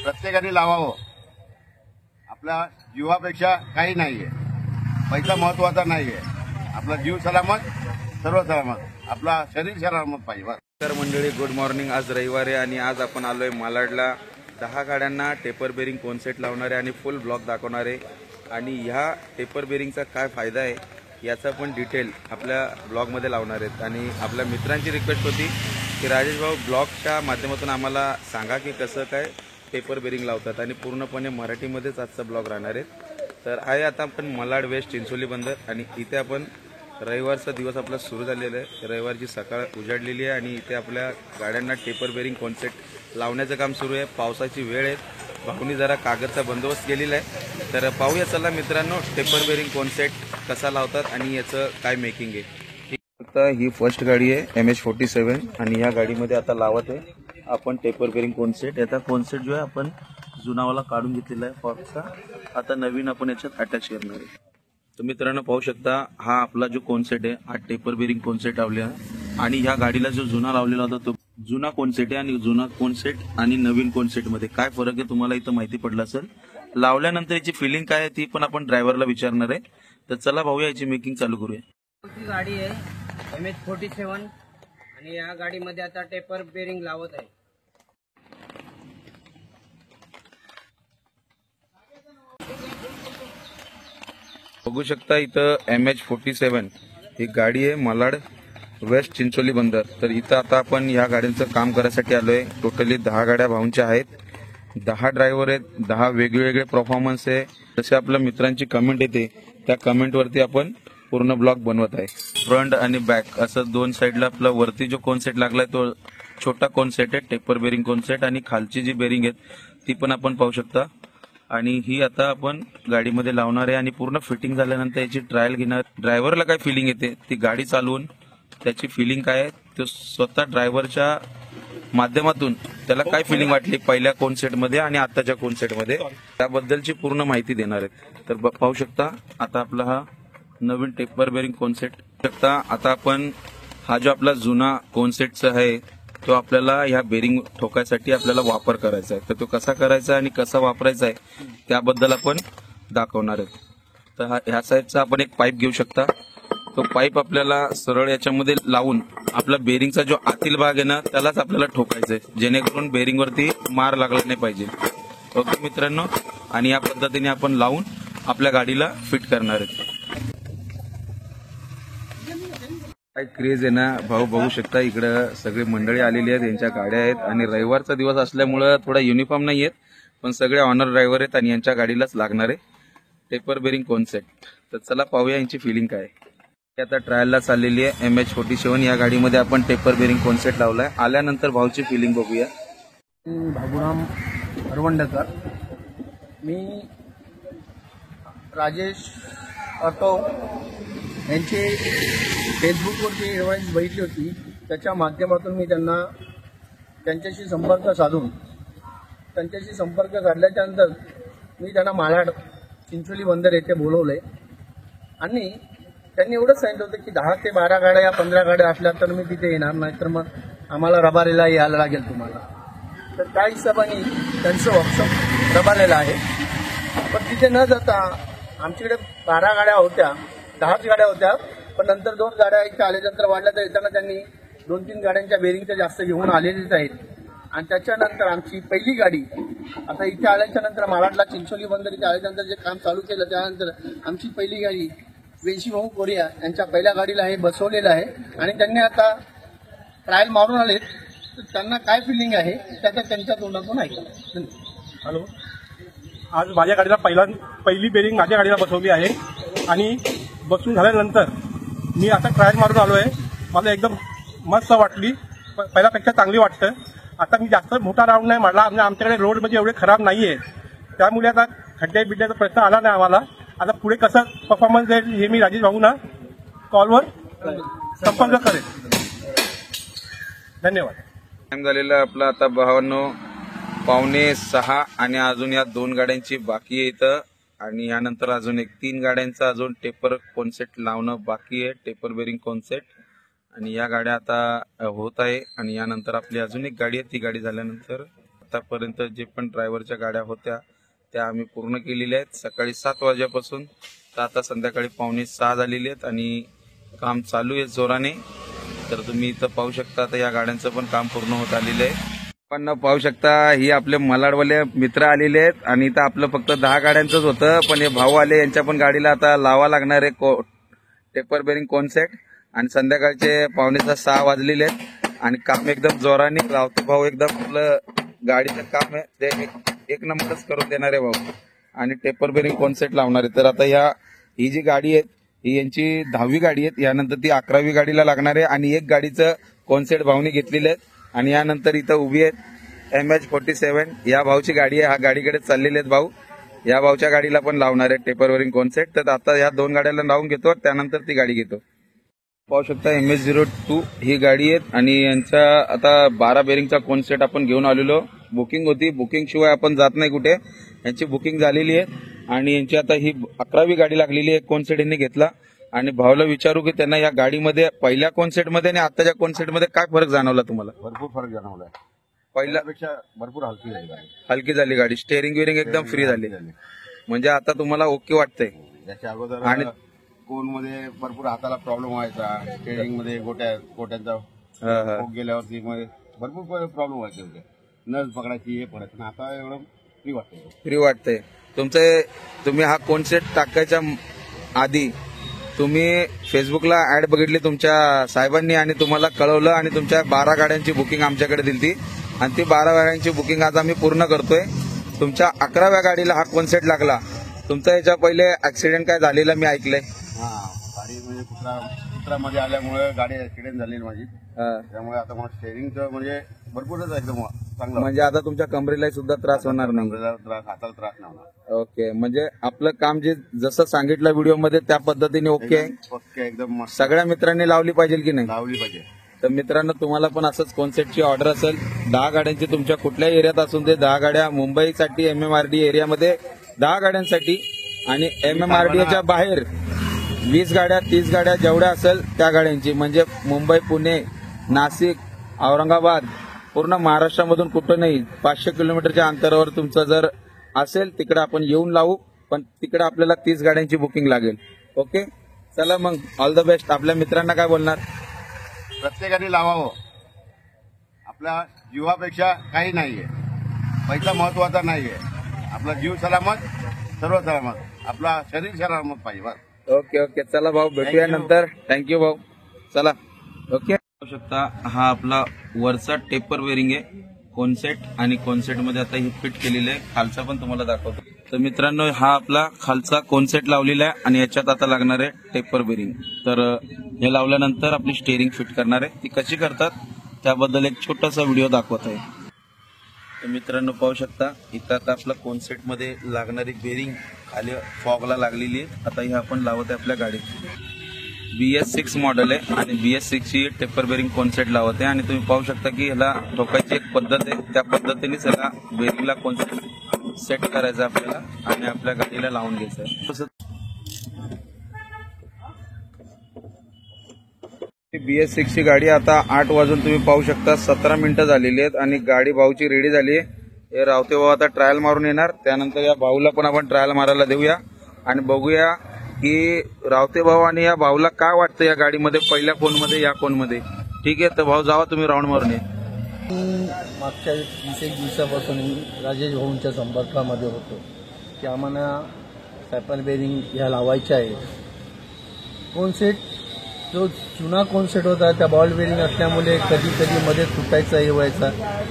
प्रत्येकाने लावावं. आपल्या जीवापेक्षा काही नाहीये, पैसा महत्वाचा नाहीये. आपला जीव सलामत, सर्व सलामत, आपला शरीर सलामत पाहिजे. तर मंडळी, गुड मॉर्निंग. आज रविवार आहे आणि आज आपण आलोय मालाडला 10 गाड्यांना टेपर बेरिंग कॉन्सेप्ट लावणारे आणि फुल ब्लॉक दाखवणारे. आणि ह्या टेपर बेरिंगचा काय फायदा आहे याचा पण डिटेल आपल्या ब्लॉगमध्ये लावणार आहेत. आणि आपल्या मित्रांची रिक्वेस्ट होती की राजेश भाऊ ब्लॉगच्या माध्यमातून आम्हाला सांगा की कसं काय टेपर बेरिंग लावतात, आणि पूर्णपणे मराठीमध्येच आजचा ब्लॉग राहणार आहे. तर आहे आता आपण मालाड वेस्ट चिंचोली बंदर, आणि इथे आपण रविवारचा दिवस आपला सुरू झालेला आहे. रविवारची सकाळ उजाडलेली आहे आणि इथे आपल्या गाड्यांना टेपर बेरिंग कॉन्सेप्ट लावण्याचं काम सुरू आहे. पावसाची वेळ आहे, भाऊनी जरा कागदचा बंदोबस्त केलेला आहे. तर पाहूया चला मित्रांनो टेपर बेरिंग कॉन्सेप्ट कसा लावतात आणि याचं काय मेकिंग आहे. आता ही फर्स्ट गाडी आहे MH47, आणि या गाडीमध्ये आता लावत आहे आपण टेपर बेरिंग कॉन्सेप्ट. याचा कॉन्सेप्ट जो आहे आपण जुनावाला काढून घेतलेला आहे फॉक्सचा, आता नवीन आपण याच्यात अटॅच करणार आहे. तर मित्रांनो पाहू शकता, हा आपला जो कॉन्सेप्ट आहे हा टेपर बेरिंग कॉन्सेप्ट लावलेला आहे. आणि ह्या गाडीला जो जुना लावलेला होता तो जुना कॉन्सेप्ट आहे. आणि जुना कॉन्सेप्ट आणि नवीन कॉन्सेप्ट मध्ये काय फरक आहे तुम्हाला इथं माहिती पडलं असेल. लावल्यानंतर याची फिलिंग काय आहे ती पण आपण ड्रायव्हरला विचारणार आहे. तर चला भाऊया याची मेकिंग चालू करूया. ही गाडी आहे MH47 आणि या गाडीमध्ये आता टेपर बेरिंग लावत आहे. बघू शकता इथं MH47 ही गाडी आहे मालाड वेस्ट चिंचोली बंदर. तर इथं आता आपण या गाड्यांचं काम करायसाठी आलोय. टोटली 10 गाड्या भाऊंच्या आहेत, 10 ड्रायव्हर आहेत, 10 वेगवेगळे परफॉर्मन्स आहे. जसे आपल्या मित्रांची कमेंट येते त्या कमेंटवरती आपण पूर्ण ब्लॉक बनवत आहे. फ्रंट आणि बॅक असं दोन साईडला आपला वरती जो कॉन्सेप्ट लागलाय तो छोटा कॉन्सेप्ट आहे टेपर बेरिंग कॉन्सेप्ट, आणि खालची जी बेरिंग आहेत ती पण आपण पाहू शकता. आणि ही आता आपण गाडीमध्ये लावणार आहे आणि पूर्ण फिटिंग झाल्यानंतर याची ट्रायल घेणार. ड्रायव्हरला काय फिलिंग येते ती गाडी चालवून त्याची फिलिंग काय आहे तो स्वतः ड्रायव्हरच्या माध्यमातून त्याला काय फिलिंग वाटली पहिल्या कॉन्सेप्ट मध्ये आणि आताच्या कॉन्सेप्ट मध्ये त्याबद्दलची पूर्ण माहिती देणार आहेत. तर पाहू शकता आता आपला हा नवीन टेपर बेरिंग कॉन्सेप्ट शकता. आता आपण हा जो आपला जुना कॉन्सेप्टचा आहे तो आपल्याला ह्या बेरिंग ठोकायसाठी आपल्याला वापर करायचा आहे. तर तो कसा करायचा आणि कसा वापरायचा आहे त्याबद्दल आपण दाखवणार आहे. तर ह्या साईडचा आपण एक पाईप घेऊ शकता. तो पाईप आपल्याला सरळ याच्यामध्ये लावून आपला बेरिंगचा जो आतील भाग आहे ना त्यालाच आपल्याला ठोकायचा आहे, जेणेकरून बेरिंगवरती मार लागला नाही पाहिजे. ओके मित्रांनो, आणि या पद्धतीने आपण लावून आपल्या गाडीला फिट करणार आहेत. काय क्रेज आहे ना भाऊ, बघू शकता इकडं सगळी मंडळी आलेली आहेत, यांच्या गाड्या आहेत. आणि रविवारचा दिवस असल्यामुळं थोडा युनिफॉर्म नाही आहेत, पण सगळे ऑनर ड्रायव्हर आहेत आणि यांच्या गाडीलाच लागणार आहे टेपर बेरिंग कॉन्सेप्ट. तर चला पाहूया यांची फिलिंग काय आहे. आता ट्रायलला चाललेली आहे MH47 या गाडीमध्ये आपण टेपर बेरिंग कॉन्सेप्ट लावलाय. आल्यानंतर भाऊची फिलिंग बघूया. भागुराम हरवंडकर, मी राजेश ऑटो यांची फेसबुकवरती ॲडव्हाइस बघितली होती, त्याच्या माध्यमातून मी त्यांच्याशी संपर्क साधल्याच्या नंतर मी त्यांना मालाड चिंचोली बंदर येथे बोलवले. आणि त्यांनी एवढंच सांगितलं होतं की 10 ते 12 गाड्या या 15 गाड्या असल्या तर मी तिथे येणार नाही, तर मग आम्हाला रबारेला यायला लागेल तुम्हाला. तर त्या हिशोबाने त्यांचं वर्कशॉप रबारेला आहे. पण तिथे न जाता आमच्याकडे 12 गाड्या होत्या, 10च गाड्या होत्या, पण नंतर 2 गाड्या इथे आल्यानंतर वाढल्या. तर येताना त्यांनी 2-3 गाड्यांच्या बेरिंगच्या जास्त घेऊन आलेलीच आहेत. आणि त्याच्यानंतर आमची पहिली गाडी आता इथे आल्याच्या नंतर मालाडला चिंचोली बंदर इथे आल्यानंतर जे काम चालू केलं त्यानंतर आमची पहिली गाडी वेशी भाऊ कोरिया यांच्या पहिल्या गाडीला हे बसवलेलं आहे. आणि त्यांनी आता ट्रायल मारून आले, तर त्यांना काय फिलिंग आहे त्याचा त्यांच्या तोंडातून ऐकलं. हॅलो, आज माझ्या गाडीला पहिली बेरिंग माझ्या गाडीला बसवली आहे. आणि बसून झाल्यानंतर मी आता ट्रायल मारून आलो आहे. मला एकदम मस्त वाटली, पहिल्यापेक्षा चांगली वाटतं. आता मी जास्त मोठा राऊंड नाही मारला, म्हणजे आमच्याकडे रोड म्हणजे एवढे खराब नाही आहे, त्यामुळे आता खड्डे बिड्ड्याचा प्रश्न आला नाही आम्हाला. आता पुढे कसं परफॉर्मन्स देईल हे मी राजेश भाऊंना कॉलवर संपर्क करेन. धन्यवाद. टाइम झालेला आपला आता 5:45 आणि अजून या 2 गाड्यांची बाकी आहे इथं. आणि यानंतर अजून 3 गाड्यांचा अजून टेपर कॉन्सेप्ट लावणं बाकी आहे, टेपर बेरिंग कॉन्सेप्ट. आणि या गाड्या आता होत आहे. आणि यानंतर आपली अजून एक गाडी आहे, ती गाडी झाल्यानंतर आतापर्यंत जे पण ड्रायव्हरच्या गाड्या होत्या त्या आम्ही पूर्ण केलेल्या आहेत. सकाळी 7 वाजल्यापासून तर आता संध्याकाळी 5:45 झालेली आहेत आणि काम चालू आहे जोराने. तर तुम्ही इथं पाहू शकता आता या गाड्यांचं पण काम पूर्ण होत आलेलं आहे. पण पाहू शकता ही आपले मलाडवाले मित्र आलेले आहेत आणि इथं आपलं फक्त 10 गाड्यांचंच होतं, पण हे भाऊ आले यांच्या पण गाडीला आता लावा लागणार आहे टेपर बेरिंग कॉन्सेट. आणि संध्याकाळचे 5:45-6 वाजलेले आहेत आणि काम एकदम जोराने रावते भाऊ एकदम आपलं गाडीचं काम आहे ते एक नंबरच करून देणार आहे भाऊ आणि टेपर बेरिंग कॉन्सेट लावणार आहे. तर आता ही जी गाडी आहे ही यांची 10वी गाडी आहे, यानंतर ती 11वी गाडीला लागणार आहे आणि एक गाडीचं कॉन्सेट भाऊने घेतलेलं आहे. आणि यानंतर इथं उभी आहेत MH47 या भाऊची गाडी आहे. हा गाडीकडे चाललेले आहेत भाऊ, या भाऊच्या गाडीला पण लावणार आहे टेपर बेरिंग कॉन्सेट. तर आता या 2 गाड्याला लावून घेतो त्यानंतर ती गाडी घेतो. पाहू शकता MH02 ही गाडी आहे आणि यांचा आता 12 बेरिंगचा कॉन्सेट आपण घेऊन आलेलो. बुकिंग होती, बुकिंग शिवाय आपण जात नाही कुठे. यांची बुकिंग झालेली आहे आणि यांची आता ही 11वी गाडी लागलेली आहे. कॉन्सेट यांनी घेतला आणि भाऊला विचारू की त्यांना या गाडीमध्ये पहिल्या कॉन्सेटमध्ये आणि आताच्या कॉन्सेटमध्ये काय फरक जाणवला तुम्हाला? भरपूर फरक जाणवलाय. पहिल्यापेक्षा भरपूर हलकी झाली गाडी. हलकी झाली गाडी, स्टेअरिंग विरिंग एकदम फ्री झाली म्हणजे आता तुम्हाला ओके वाटतंय. याच्या अगोदर आणि कोन मध्ये भरपूर हाताला प्रॉब्लेम व्हायचा, स्टेअरिंग मध्ये गोट्यांचा गेल्यावरती भरपूर प्रॉब्लेम व्हायचे होते, नस पकडायची हे पडायचं. आता एवढं फ्री वाटतंय. तुम्ही हा कॉन्सेट टाकायच्या आधी तुम्ही फेसबुकला ऍड बघितली तुमच्या साहेबांनी आणि तुम्हाला कळवलं आणि तुमच्या 12 गाड्यांची बुकिंग आमच्याकडे दिली आणि ती 12 गाड्यांची बुकिंग आज आम्ही पूर्ण करतोय. तुमच्या 11व्या गाडीला हा कॉन्सेट लागला. तुमचा याच्या पहिले ऍक्सिडेंट काय झालेला मी ऐकलंय. गाडी म्हणजे कुत्रामध्ये आल्यामुळे गाडी ऍक्सिडेंट झालेली माझी, त्यामुळे आता मला स्टेअरिंगचं म्हणजे भरपूरच एकदम चांगलं. म्हणजे आता तुमच्या कमरेला सुद्धा त्रास होणार नाही, हाताला त्रास नाही होणार. ओके, म्हणजे आपलं काम जे जसं सांगितलं व्हिडिओमध्ये त्या पद्धतीने ओके एकदम मस्त. सगळ्या मित्रांनी लावली पाहिजे की नाही? लावली पाहिजे. तर मित्रांनो तुम्हाला पण असंच कॉन्सेप्टची ऑर्डर असेल 10 गाड्यांची तुमच्या कुठल्याही एरियात असून ते 10 गाड्या मुंबईसाठी MMRD एरियामध्ये 10 गाड्यांसाठी आणि MMRDच्या बाहेर 20 गाड्या 30 गाड्या जेवढ्या असेल त्या गाड्यांची म्हणजे मुंबई, पुणे, नाशिक, औरंगाबाद पूर्ण महाराष्ट्रामधून कुठं नाही 500 किलोमीटरच्या अंतरावर तुमचं जर असेल तिकडे आपण येऊन लावू, पण तिकडे आपल्याला 30 गाड्यांची बुकिंग लागेल. ओके, चला मग ऑल द बेस्ट. आपल्या मित्रांना काय बोलणार? प्रत्येकाने लावावं. आपल्या जीवापेक्षा काही नाहीये, पैसा महत्वाचा नाहीये. आपला जीव सलामत, सर्व सलामत, आपला शरीर सलामत पाहिजे बस. ओके, चला भाऊ भेटूया नंतर. थँक्यू भाऊ, चला. ओके, पाहू शकता हा आपला वरचा टेपर बेरिंग आहे कॉन्सेट आणि कॉन्सेट मध्ये आता ही फिट केलेलं आहे. खालचा पण तुम्हाला दाखवतो. तर मित्रांनो हा आपला खालचा कॉन्सेट लावलेला आहे आणि याच्यात आता लागणार आहे टेपर बेरिंग. तर हे लावल्यानंतर आपली स्टेअरिंग फिट करणार आहे. ती कशी करतात त्याबद्दल एक छोटासा व्हिडिओ दाखवत आहे. तर मित्रांनो पाहू शकता इथं आता आपल्या कॉन्सेट मध्ये लागणारी बेरिंग खाली फॉगला लागलेली आहे. आता ही आपण लावत आहे आपल्या गाडीत. BS6 मॉडेल आहे आणि BS6 ची टेपर बेरिंग कॉन्सेट लावत आहे आणि तुम्ही पाहू शकता की ह्याला ठोकायची एक पद्धत आहे, त्या पद्धतीनेच ह्याला बेरिंगला कॉन्सेट सेट करायचं आपल्याला आणि आपल्या गाडीला लावून घ्यायचं आहे. BS6 ची गाडी आता 8 वाजून तुम्ही पाहू शकता 17 मिनिटं झालेली आहेत आणि गाडी भाऊची रेडी झाली आहे. हे रावते भाऊ आता ट्रायल मारून येणार, त्यानंतर या भाऊला पण आपण ट्रायल मारायला देऊया आणि बघूया की रावते भाऊ आणि या भाऊला काय वाटतं या गाडीमध्ये, पहिल्या कोनमध्ये या कोनमध्ये. ठीक आहे, तर भाऊ जावा तुम्ही राऊंड मारून ये. मागच्या 20 दिवसापासून राजेश भाऊंच्या संपर्कामध्ये होतो की आम्हाला टेपर बेरिंग ह्या लावायच्या आहे. कॉन्सेट जो जुना कॉन्सेट होता त्या बॉल बेरिंग असल्यामुळे कधी कधी मध्ये तुटायचा हे व्हायचा.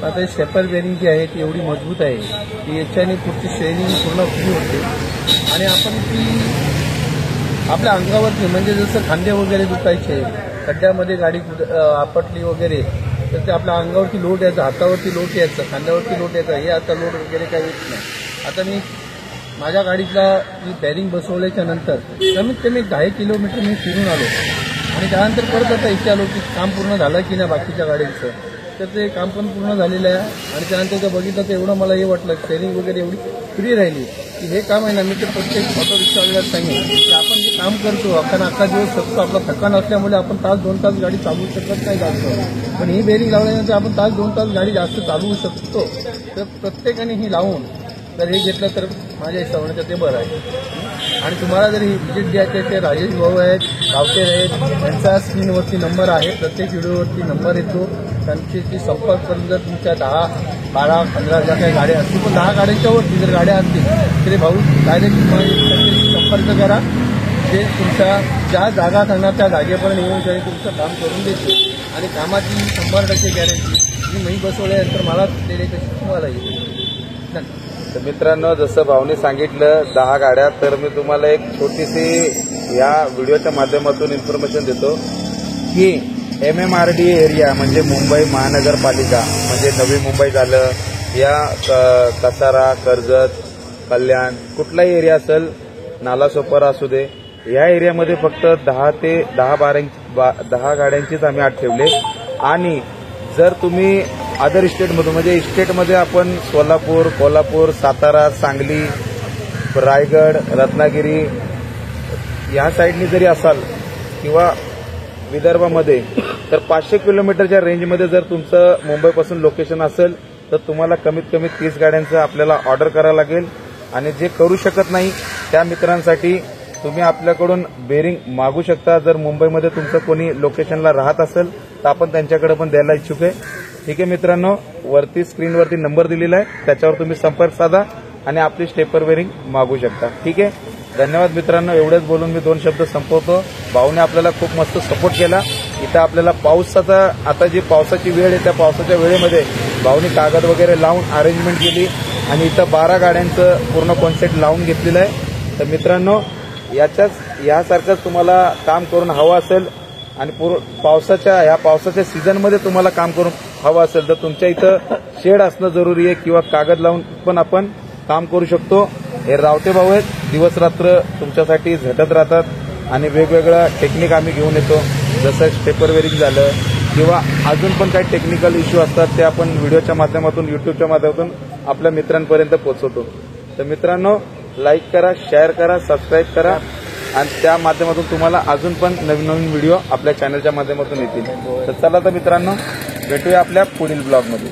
आता टेपर बेरिंग जी आहे ती एवढी मजबूत आहे की याच्याने पुढची स्टेअरिंग पूर्ण फ्री होते आणि आपण ती आपल्या अंगावरती म्हणजे जसं खांदे वगैरे दुखायचे, खड्ड्यामध्ये गाडी आपटली वगैरे तर ते आपल्या अंगावरती लोट यायचा, हातावरती लोट यायचा, खांद्यावरती लोट यायचा. हे आता लोट वगैरे काही येत नाही. आता मी माझ्या गाडीतला मी बेरिंग बसवल्याच्या नंतर कमीत कमी 10 किलोमीटर मी फिरून आलो आणि त्यानंतर परत आता इथे आलो की काम पूर्ण झालं की नाही बाकीच्या गाड्यांचं. तर ते काम पण पूर्ण झालेलं आहे आणि त्यानंतर ते बघितलं तर एवढं मला हे वाटलं स्टेअरिंग वगैरे एवढी फ्री राहिली की हे काम आहे ना, मी तर प्रत्येक ऑटो रिक्षावाल्याला सांगेन की आपण जे काम करतो, आपण अख्खा दिवस शकतो, आपला थकान असल्यामुळे आपण तास 2 तास गाडी चालवू शकत नाही जास्त, पण ही बेरिंग लावल्यानंतर आपण तास 2 तास गाडी जास्त चालवू शकतो. तर प्रत्येकाने ही लावून जर हे घेतलं तर माझ्या हिशोबाने तर ते बरं आहे. आणि तुम्हाला जर ही व्हिजिट द्यायची आहे, ते राजेश भाऊ आहेत, गावकर आहेत, त्यांचा स्क्रीनवरती नंबर आहे, प्रत्येक व्हिडिओवरती नंबर येतो, त्यांच्याशी संपर्क करून जर तुमच्या 10, 12, 15 ज्या काही गाड्या असतील, पण 10 गाड्यांच्या वरती जर गाड्या असतील तरी भाऊ डायरेक्ट त्यांच्याशी संपर्क करा. ते तुमच्या ज्या जागा सांगणार त्या जागेपर्यंत येऊन त्यांनी तुमचं काम करून देते आणि कामाची 100% गॅरंटी मी बसवल्यानंतर मला दिलेली तशी तुम्हाला येईल. धन्यवाद. तर मित्रांनो, जसं भाऊने सांगितलं 10 गाड्या, तर मी तुम्हाला एक छोटीशी या व्हिडिओच्या माध्यमातून इन्फॉर्मेशन देतो की MMRDA एरिया म्हणजे मुंबई महानगरपालिका म्हणजे नवी मुंबई झालं, या कसारा, कर्जत, कल्याण, कुठलाही एरिया असेल, नालासोपारा असू दे, या एरियामध्ये फक्त 10 गाड्यांचीच आम्ही आत ठेवले. आणि जर तुम्ही अदर स्टेटमधून म्हणजे स्टेटमध्ये आपण सोलापूर, कोल्हापूर, सातारा, सांगली, रायगड, रत्नागिरी या साईडनी जरी असाल किंवा विदर्भामध्ये, तर 500 किलोमीटरच्या रेंजमध्ये जर तुमचं मुंबईपासून लोकेशन असेल तर तुम्हाला कमीत कमी 30 गाड्यांचं आपल्याला ऑर्डर करावं लागेल. आणि जे करू शकत नाही त्या मित्रांसाठी तुम्ही आपल्याकडून बेरिंग मागू शकता. जर मुंबईमध्ये तुमचं कोणी लोकेशनला राहत असेल तर आपण त्यांच्याकडे पण द्यायला इच्छुक आहे. ठीक आहे मित्रांनो, वरती स्क्रीनवरती नंबर दिलेला आहे, त्याच्यावर तुम्ही संपर्क साधा आणि आपली स्टेपर बेरिंग मागू शकता. ठीक आहे, धन्यवाद मित्रांनो. एवढेच बोलून मी 2 शब्द संपवतो. भाऊने आपल्याला खूप मस्त सपोर्ट केला. इथं आपल्याला पावसाचा, आता जी पावसाची वेळ आहे त्या पावसाच्या वेळेमध्ये भाऊने कागद वगैरे लावून अरेंजमेंट केली आणि इथं 12 गाड्यांचं पूर्ण कॉन्सेप्ट लावून घेतलेलं आहे. तर मित्रांनो, यासारखंच तुम्हाला काम करून हवं असेल आणि पावसाच्या सीझनमध्ये तुम्हाला काम करून हवं असेल तर तुमच्या इथं शेड असणं जरुरी आहे किंवा कागद लावून पण आपण काम करू शकतो. हे रावते भाऊ आहेत, दिवस रात्र तुमच्यासाठी झटत राहतात आणि वेगवेगळ्या टेक्निक आम्ही घेऊन येतो, जसं स्टेपर वेरिंग झालं किंवा अजून पण काही टेक्निकल इश्यू असतात ते आपण व्हिडिओच्या माध्यमातून, युट्यूबच्या माध्यमातून आपल्या मित्रांपर्यंत पोहोचवतो. तर मित्रांनो, लाईक करा, शेअर करा, सबस्क्राईब करा आणि त्या माध्यमातून तुम्हाला अजून पण नवीन नवीन व्हिडिओ आपल्या चॅनलच्या माध्यमातून येतील. तर चला तर मित्रांनो, भेटूया आपल्या पुढील ब्लॉगमध्ये.